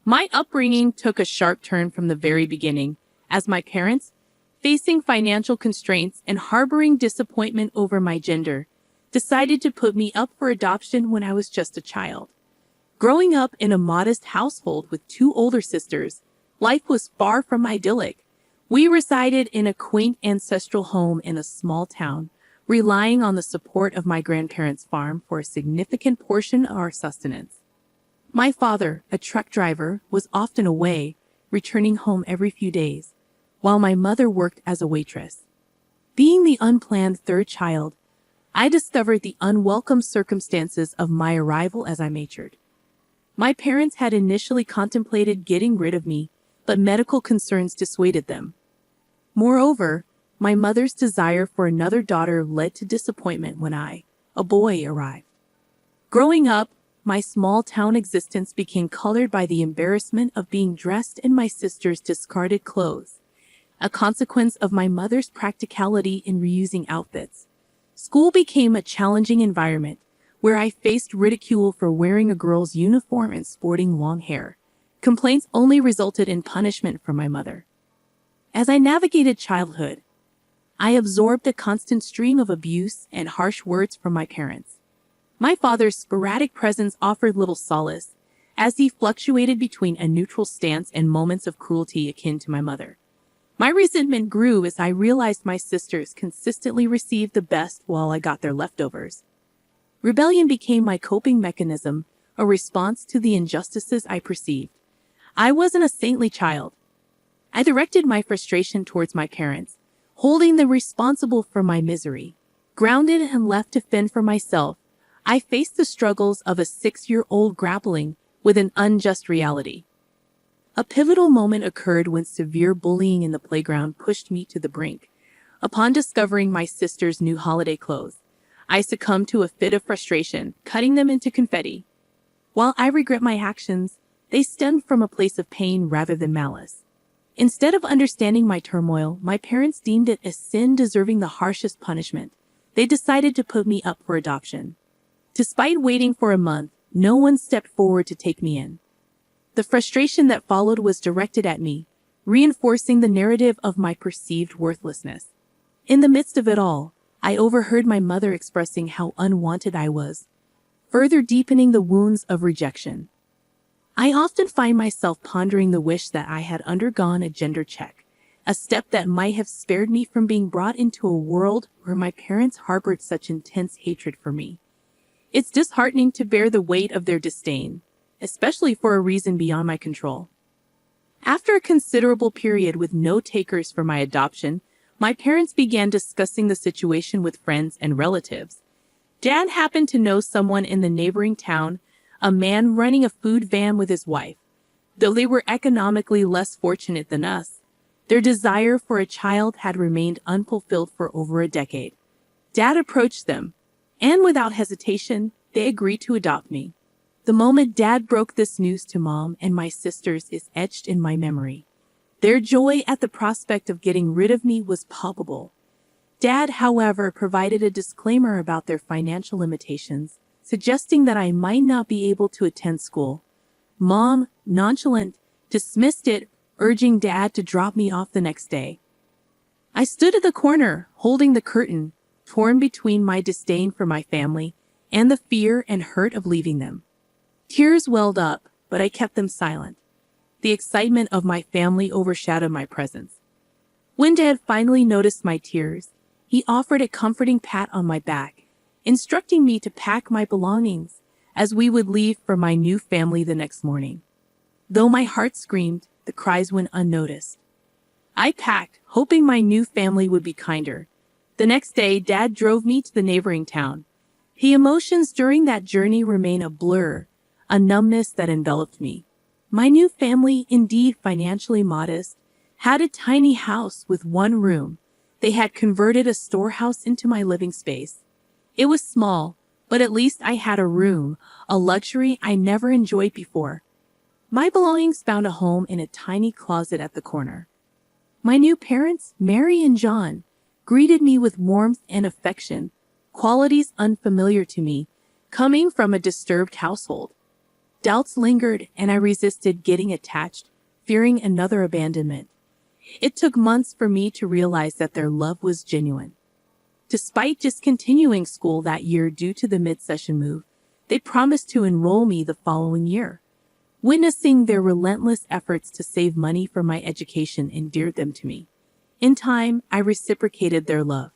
My upbringing took a sharp turn from the very beginning, as my parents, facing financial constraints and harboring disappointment over my gender, decided to put me up for adoption when I was just a child. Growing up in a modest household with two older sisters, life was far from idyllic. We resided in a quaint ancestral home in a small town, relying on the support of my grandparents' farm for a significant portion of our sustenance. My father, a truck driver, was often away, returning home every few days, while my mother worked as a waitress. Being the unplanned third child, I discovered the unwelcome circumstances of my arrival as I matured. My parents had initially contemplated getting rid of me, but medical concerns dissuaded them. Moreover, my mother's desire for another daughter led to disappointment when I, a boy, arrived. Growing up, my small-town existence became colored by the embarrassment of being dressed in my sister's discarded clothes, a consequence of my mother's practicality in reusing outfits. School became a challenging environment, where I faced ridicule for wearing a girl's uniform and sporting long hair. Complaints only resulted in punishment from my mother. As I navigated childhood, I absorbed a constant stream of abuse and harsh words from my parents. My father's sporadic presence offered little solace, as he fluctuated between a neutral stance and moments of cruelty akin to my mother. My resentment grew as I realized my sisters consistently received the best while I got their leftovers. Rebellion became my coping mechanism, a response to the injustices I perceived. I wasn't a saintly child. I directed my frustration towards my parents, holding them responsible for my misery. Grounded and left to fend for myself, I faced the struggles of a 6-year-old grappling with an unjust reality. A pivotal moment occurred when severe bullying in the playground pushed me to the brink. Upon discovering my sister's new holiday clothes, I succumbed to a fit of frustration, cutting them into confetti. While I regret my actions, they stemmed from a place of pain rather than malice. Instead of understanding my turmoil, my parents deemed it a sin deserving the harshest punishment. They decided to put me up for adoption. Despite waiting for a month, no one stepped forward to take me in. The frustration that followed was directed at me, reinforcing the narrative of my perceived worthlessness. In the midst of it all, I overheard my mother expressing how unwanted I was, further deepening the wounds of rejection. I often find myself pondering the wish that I had undergone a gender check, a step that might have spared me from being brought into a world where my parents harbored such intense hatred for me. It's disheartening to bear the weight of their disdain, especially for a reason beyond my control. After a considerable period with no takers for my adoption, my parents began discussing the situation with friends and relatives. Dad happened to know someone in the neighboring town, a man running a food van with his wife. Though they were economically less fortunate than us, their desire for a child had remained unfulfilled for over a decade. Dad approached them, and without hesitation, they agreed to adopt me. The moment Dad broke this news to Mom and my sisters is etched in my memory. Their joy at the prospect of getting rid of me was palpable. Dad, however, provided a disclaimer about their financial limitations, suggesting that I might not be able to attend school. Mom, nonchalant, dismissed it, urging Dad to drop me off the next day. I stood at the corner, holding the curtain, torn between my disdain for my family and the fear and hurt of leaving them. Tears welled up, but I kept them silent. The excitement of my family overshadowed my presence. When Dad finally noticed my tears, he offered a comforting pat on my back, instructing me to pack my belongings as we would leave for my new family the next morning. Though my heart screamed, the cries went unnoticed. I packed, hoping my new family would be kinder. The next day, Dad drove me to the neighboring town. The emotions during that journey remain a blur, a numbness that enveloped me. My new family, indeed financially modest, had a tiny house with one room. They had converted a storehouse into my living space. It was small, but at least I had a room, a luxury I never enjoyed before. My belongings found a home in a tiny closet at the corner. My new parents, Mary and John, greeted me with warmth and affection, qualities unfamiliar to me, coming from a disturbed household. Doubts lingered, and I resisted getting attached, fearing another abandonment. It took months for me to realize that their love was genuine. Despite discontinuing school that year due to the mid-session move, they promised to enroll me the following year. Witnessing their relentless efforts to save money for my education endeared them to me. In time, I reciprocated their love.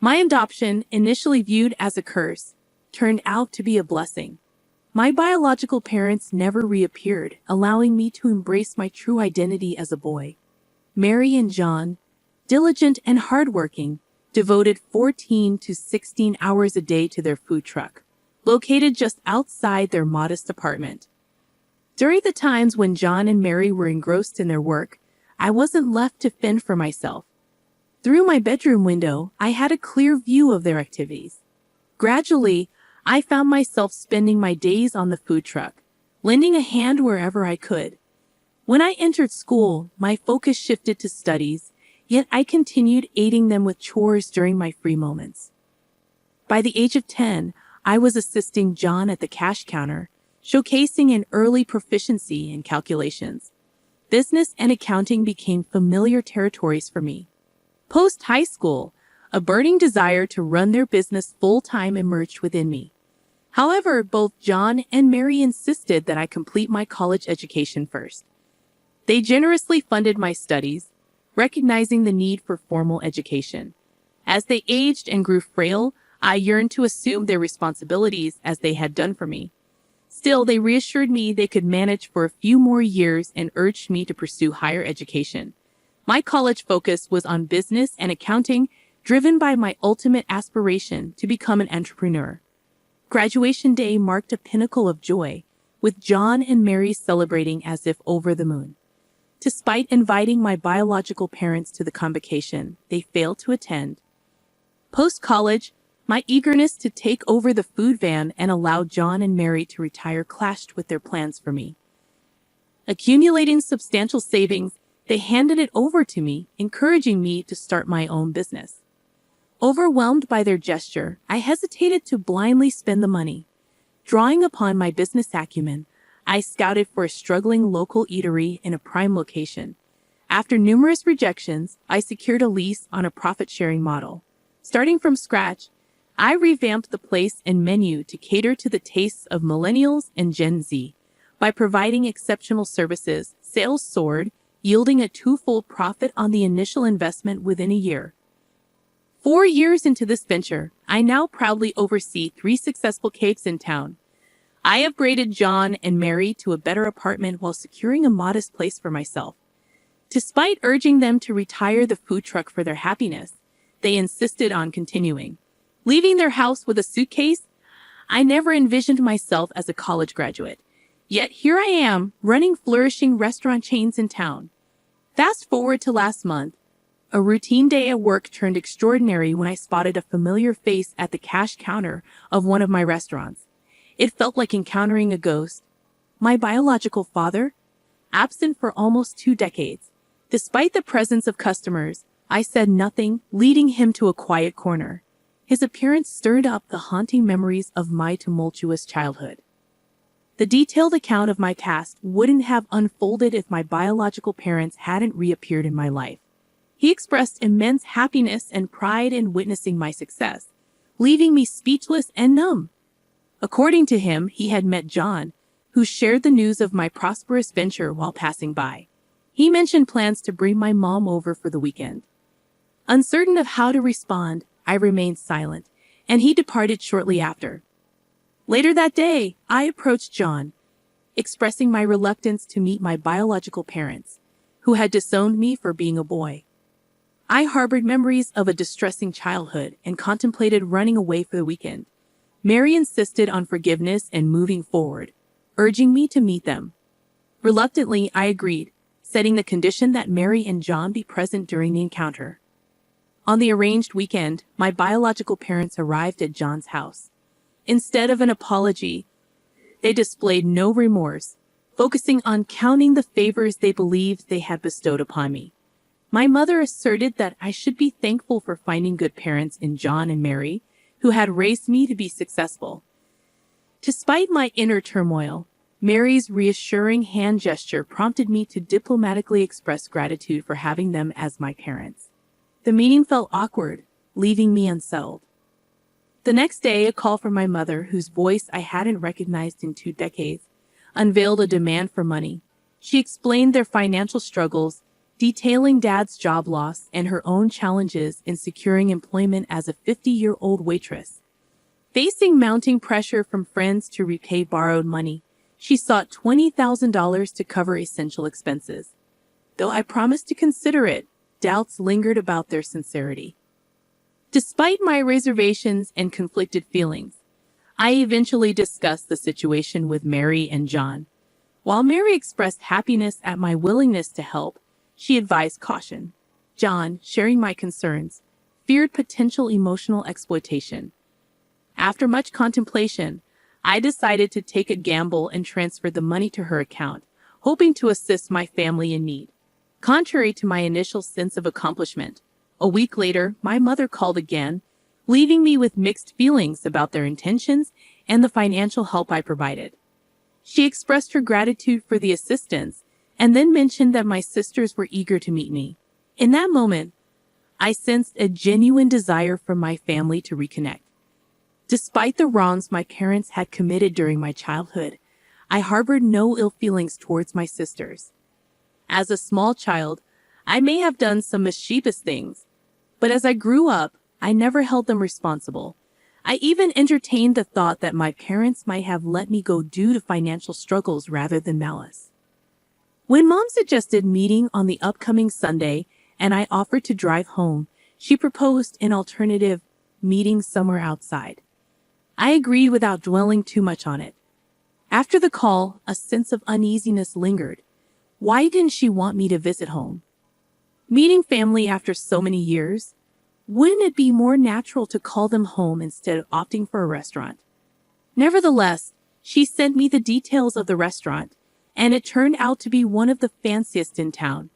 My adoption, initially viewed as a curse, turned out to be a blessing. My biological parents never reappeared, allowing me to embrace my true identity as a boy. Mary and John, diligent and hardworking, devoted 14 to 16 hours a day to their food truck, located just outside their modest apartment. During the times when John and Mary were engrossed in their work, I wasn't left to fend for myself. Through my bedroom window, I had a clear view of their activities. Gradually, I found myself spending my days on the food truck, lending a hand wherever I could. When I entered school, my focus shifted to studies, yet I continued aiding them with chores during my free moments. By the age of 10, I was assisting John at the cash counter, showcasing an early proficiency in calculations. Business and accounting became familiar territories for me. Post-high school, a burning desire to run their business full-time emerged within me. However, both John and Mary insisted that I complete my college education first. They generously funded my studies, recognizing the need for formal education. As they aged and grew frail, I yearned to assume their responsibilities as they had done for me. Still, they reassured me they could manage for a few more years and urged me to pursue higher education. My college focus was on business and accounting, driven by my ultimate aspiration to become an entrepreneur. Graduation day marked a pinnacle of joy, with John and Mary celebrating as if over the moon. Despite inviting my biological parents to the convocation, they failed to attend. Post-college, my eagerness to take over the food van and allow John and Mary to retire clashed with their plans for me. Accumulating substantial savings, they handed it over to me, encouraging me to start my own business. Overwhelmed by their gesture, I hesitated to blindly spend the money. Drawing upon my business acumen, I scouted for a struggling local eatery in a prime location. After numerous rejections, I secured a lease on a profit-sharing model. Starting from scratch, I revamped the place and menu to cater to the tastes of millennials and Gen Z. By providing exceptional services, sales soared, yielding a twofold profit on the initial investment within a year. 4 years into this venture, I now proudly oversee 3 successful cafes in town. I upgraded John and Mary to a better apartment while securing a modest place for myself. Despite urging them to retire the food truck for their happiness, they insisted on continuing. Leaving their house with a suitcase, I never envisioned myself as a college graduate. Yet here I am, running flourishing restaurant chains in town. Fast forward to last month. A routine day at work turned extraordinary when I spotted a familiar face at the cash counter of one of my restaurants. It felt like encountering a ghost. My biological father? Absent for almost 2 decades. Despite the presence of customers, I said nothing, leading him to a quiet corner. His appearance stirred up the haunting memories of my tumultuous childhood. The detailed account of my past wouldn't have unfolded if my biological parents hadn't reappeared in my life. He expressed immense happiness and pride in witnessing my success, leaving me speechless and numb. According to him, he had met John, who shared the news of my prosperous venture while passing by. He mentioned plans to bring my mom over for the weekend. Uncertain of how to respond, I remained silent, and he departed shortly after. Later that day, I approached John, expressing my reluctance to meet my biological parents, who had disowned me for being a boy. I harbored memories of a distressing childhood and contemplated running away for the weekend. Mary insisted on forgiveness and moving forward, urging me to meet them. Reluctantly, I agreed, setting the condition that Mary and John be present during the encounter. On the arranged weekend, my biological parents arrived at John's house. Instead of an apology, they displayed no remorse, focusing on counting the favors they believed they had bestowed upon me. My mother asserted that I should be thankful for finding good parents in John and Mary, who had raised me to be successful. Despite my inner turmoil, Mary's reassuring hand gesture prompted me to diplomatically express gratitude for having them as my parents. The meeting felt awkward, leaving me unsettled. The next day, a call from my mother, whose voice I hadn't recognized in 2 decades, unveiled a demand for money. She explained their financial struggles, detailing Dad's job loss and her own challenges in securing employment as a 50-year-old waitress. Facing mounting pressure from friends to repay borrowed money, she sought $20,000 to cover essential expenses. Though I promised to consider it, doubts lingered about their sincerity. Despite my reservations and conflicted feelings, I eventually discussed the situation with Mary and John. While Mary expressed happiness at my willingness to help, she advised caution. John, sharing my concerns, feared potential emotional exploitation. After much contemplation, I decided to take a gamble and transfer the money to her account, hoping to assist my family in need. Contrary to my initial sense of accomplishment, a week later, my mother called again, leaving me with mixed feelings about their intentions and the financial help I provided. She expressed her gratitude for the assistance and then mentioned that my sisters were eager to meet me. In that moment, I sensed a genuine desire from my family to reconnect. Despite the wrongs my parents had committed during my childhood, I harbored no ill feelings towards my sisters. As a small child, I may have done some mischievous things, but as I grew up, I never held them responsible. I even entertained the thought that my parents might have let me go due to financial struggles rather than malice. When Mom suggested meeting on the upcoming Sunday and I offered to drive home, she proposed an alternative, meeting somewhere outside. I agreed without dwelling too much on it. After the call, a sense of uneasiness lingered. Why didn't she want me to visit home? Meeting family after so many years? Wouldn't it be more natural to call them home instead of opting for a restaurant? Nevertheless, she sent me the details of the restaurant, and it turned out to be one of the fanciest in town.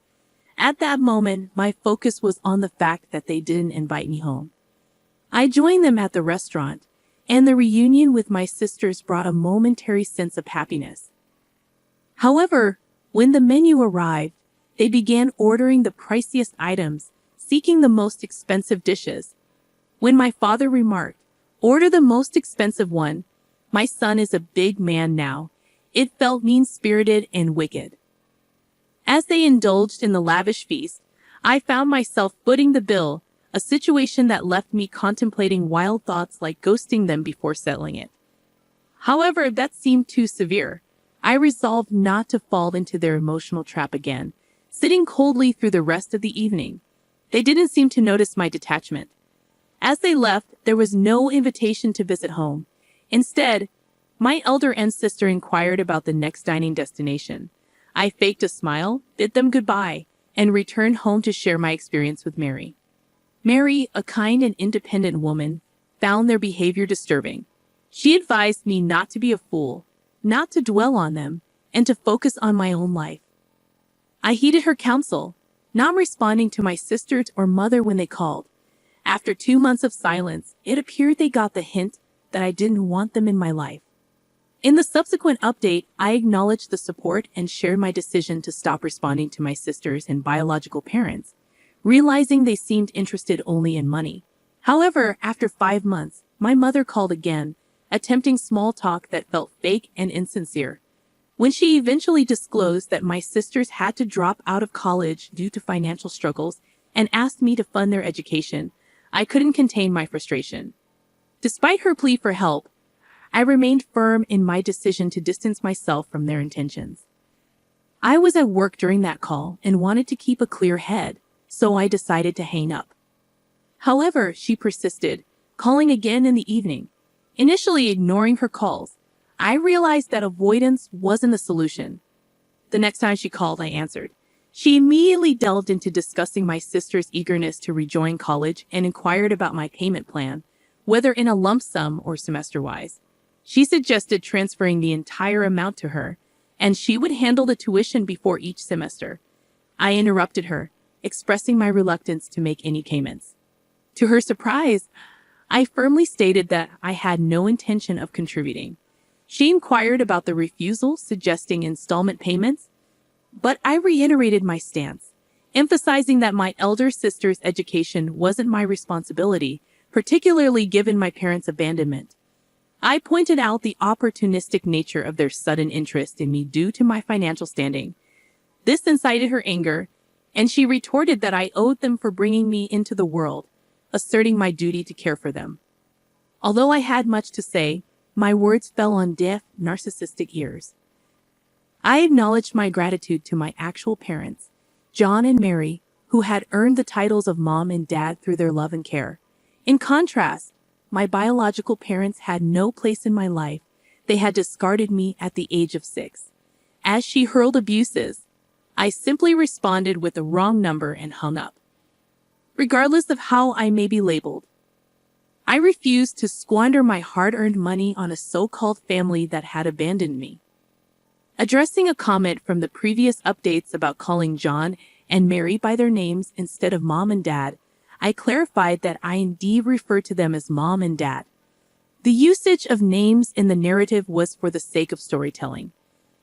At that moment, my focus was on the fact that they didn't invite me home. I joined them at the restaurant, and the reunion with my sisters brought a momentary sense of happiness. However, when the menu arrived, they began ordering the priciest items, seeking the most expensive dishes. When my father remarked, "Order the most expensive one. My son is a big man now," it felt mean-spirited and wicked. As they indulged in the lavish feast, I found myself footing the bill, a situation that left me contemplating wild thoughts like ghosting them before settling it. However, that seemed too severe. I resolved not to fall into their emotional trap again, sitting coldly through the rest of the evening. They didn't seem to notice my detachment. As they left, there was no invitation to visit home. Instead, my elder sister inquired about the next dining destination. I faked a smile, bid them goodbye, and returned home to share my experience with Mary. Mary, a kind and independent woman, found their behavior disturbing. She advised me not to be a fool, not to dwell on them, and to focus on my own life. I heeded her counsel, not responding to my sisters or mother when they called. After 2 months of silence, it appeared they got the hint that I didn't want them in my life. In the subsequent update, I acknowledged the support and shared my decision to stop responding to my sisters and biological parents, realizing they seemed interested only in money. However, after 5 months, my mother called again, attempting small talk that felt fake and insincere. When she eventually disclosed that my sisters had to drop out of college due to financial struggles and asked me to fund their education, I couldn't contain my frustration. Despite her plea for help, I remained firm in my decision to distance myself from their intentions. I was at work during that call and wanted to keep a clear head, so I decided to hang up. However, she persisted, calling again in the evening. Initially ignoring her calls, I realized that avoidance wasn't a solution. The next time she called, I answered. She immediately delved into discussing my sister's eagerness to rejoin college and inquired about my payment plan, whether in a lump sum or semester-wise. She suggested transferring the entire amount to her, and she would handle the tuition before each semester. I interrupted her, expressing my reluctance to make any payments. To her surprise, I firmly stated that I had no intention of contributing. She inquired about the refusal, suggesting installment payments, but I reiterated my stance, emphasizing that my elder sister's education wasn't my responsibility, particularly given my parents' abandonment. I pointed out the opportunistic nature of their sudden interest in me due to my financial standing. This incited her anger, and she retorted that I owed them for bringing me into the world, asserting my duty to care for them. Although I had much to say, my words fell on deaf, narcissistic ears. I acknowledged my gratitude to my actual parents, John and Mary, who had earned the titles of mom and dad through their love and care. In contrast, my biological parents had no place in my life. They had discarded me at the age of 6. As she hurled abuses, I simply responded with the wrong number and hung up. Regardless of how I may be labeled, I refused to squander my hard-earned money on a so-called family that had abandoned me. Addressing a comment from the previous updates about calling John and Mary by their names instead of mom and dad, I clarified that I indeed refer to them as mom and dad. The usage of names in the narrative was for the sake of storytelling.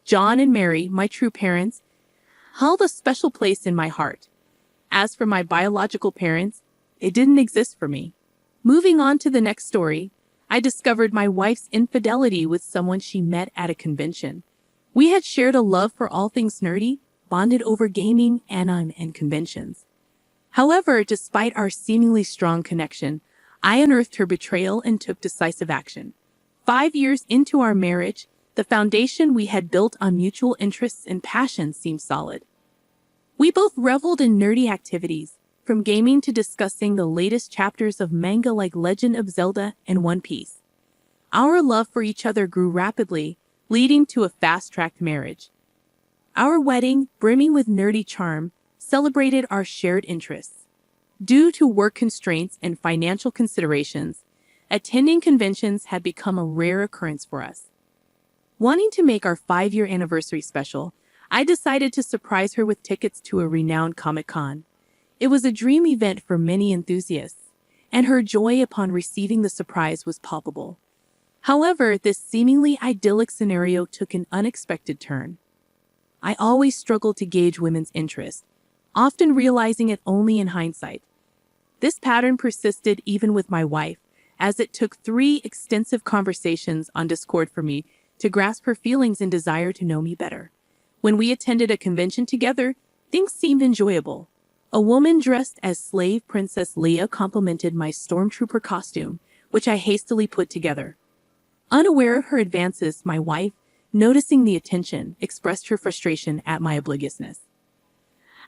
John and Mary, my true parents, held a special place in my heart. As for my biological parents, they didn't exist for me. Moving on to the next story, I discovered my wife's infidelity with someone she met at a convention. We had shared a love for all things nerdy, bonded over gaming, anime, and conventions. However, despite our seemingly strong connection, I unearthed her betrayal and took decisive action. 5 years into our marriage, the foundation we had built on mutual interests and passions seemed solid. We both reveled in nerdy activities, from gaming to discussing the latest chapters of manga like Legend of Zelda and One Piece. Our love for each other grew rapidly, leading to a fast-tracked marriage. Our wedding, brimming with nerdy charm, celebrated our shared interests. Due to work constraints and financial considerations, attending conventions had become a rare occurrence for us. Wanting to make our 5-year anniversary special, I decided to surprise her with tickets to a renowned Comic-Con. It was a dream event for many enthusiasts, and her joy upon receiving the surprise was palpable. However, this seemingly idyllic scenario took an unexpected turn. I always struggled to gauge women's interest, often realizing it only in hindsight. This pattern persisted even with my wife, as it took 3 extensive conversations on Discord for me to grasp her feelings and desire to know me better. When we attended a convention together, things seemed enjoyable. A woman dressed as slave Princess Leia complimented my stormtrooper costume, which I hastily put together. Unaware of her advances, my wife, noticing the attention, expressed her frustration at my obliviousness.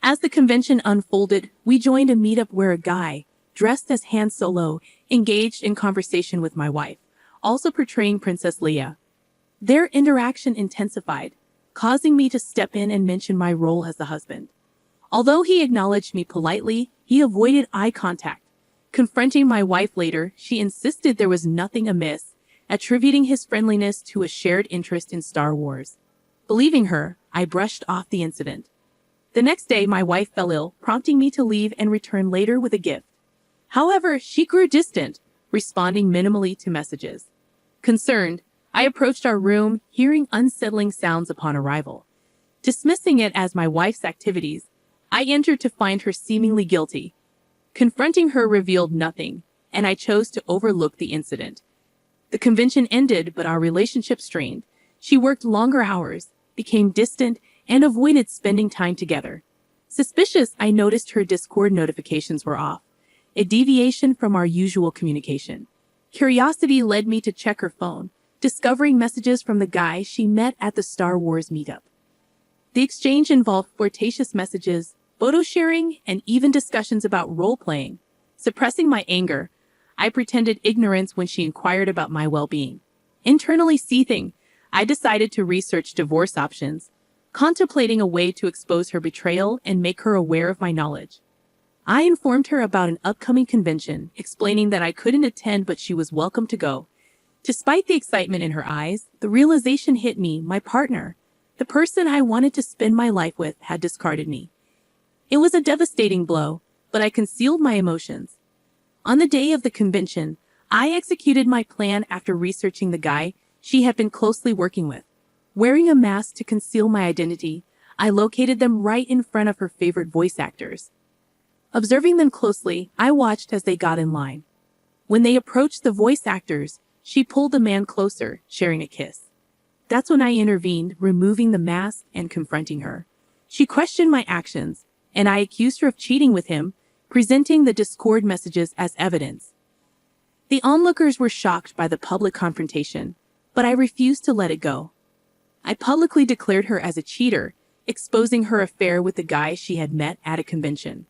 As the convention unfolded, we joined a meetup where a guy, dressed as Han Solo, engaged in conversation with my wife, also portraying Princess Leia. Their interaction intensified, causing me to step in and mention my role as the husband. Although he acknowledged me politely, he avoided eye contact. Confronting my wife later, she insisted there was nothing amiss, attributing his friendliness to a shared interest in Star Wars. Believing her, I brushed off the incident. The next day, my wife fell ill, prompting me to leave and return later with a gift. However, she grew distant, responding minimally to messages. Concerned, I approached our room, hearing unsettling sounds upon arrival. Dismissing it as my wife's activities, I entered to find her seemingly guilty. Confronting her revealed nothing, and I chose to overlook the incident. The convention ended, but our relationship strained. She worked longer hours, became distant, and avoided spending time together. Suspicious, I noticed her Discord notifications were off, a deviation from our usual communication. Curiosity led me to check her phone, discovering messages from the guy she met at the Star Wars meetup. The exchange involved flirtatious messages, photo sharing, and even discussions about role-playing. Suppressing my anger, I pretended ignorance when she inquired about my well-being. Internally seething, I decided to research divorce options, contemplating a way to expose her betrayal and make her aware of my knowledge. I informed her about an upcoming convention, explaining that I couldn't attend but she was welcome to go. Despite the excitement in her eyes, the realization hit me: my partner, the person I wanted to spend my life with, had discarded me. It was a devastating blow, but I concealed my emotions. On the day of the convention, I executed my plan after researching the guy she had been closely working with. Wearing a mask to conceal my identity, I located them right in front of her favorite voice actors. Observing them closely, I watched as they got in line. When they approached the voice actors, she pulled the man closer, sharing a kiss. That's when I intervened, removing the mask and confronting her. She questioned my actions, and I accused her of cheating with him, presenting the Discord messages as evidence. The onlookers were shocked by the public confrontation, but I refused to let it go. I publicly declared her as a cheater, exposing her affair with the guy she had met at a convention.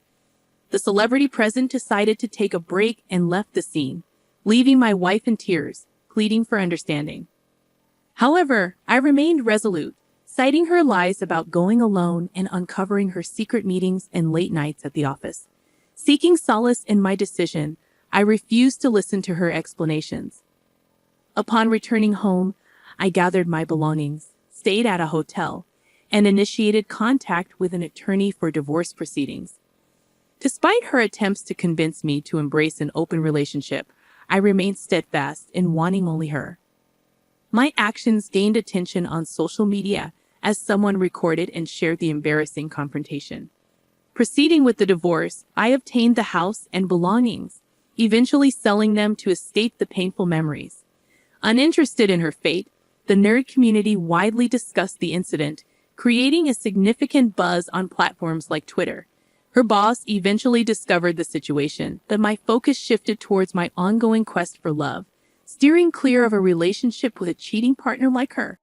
The celebrity present decided to take a break and left the scene, leaving my wife in tears, pleading for understanding. However, I remained resolute, citing her lies about going alone and uncovering her secret meetings and late nights at the office. Seeking solace in my decision, I refused to listen to her explanations. Upon returning home, I gathered my belongings, stayed at a hotel, and initiated contact with an attorney for divorce proceedings. Despite her attempts to convince me to embrace an open relationship, I remained steadfast in wanting only her. My actions gained attention on social media as someone recorded and shared the embarrassing confrontation. Proceeding with the divorce, I obtained the house and belongings, eventually selling them to escape the painful memories. Uninterested in her fate, the nerd community widely discussed the incident, creating a significant buzz on platforms like Twitter. Her boss eventually discovered the situation, but my focus shifted towards my ongoing quest for love, steering clear of a relationship with a cheating partner like her.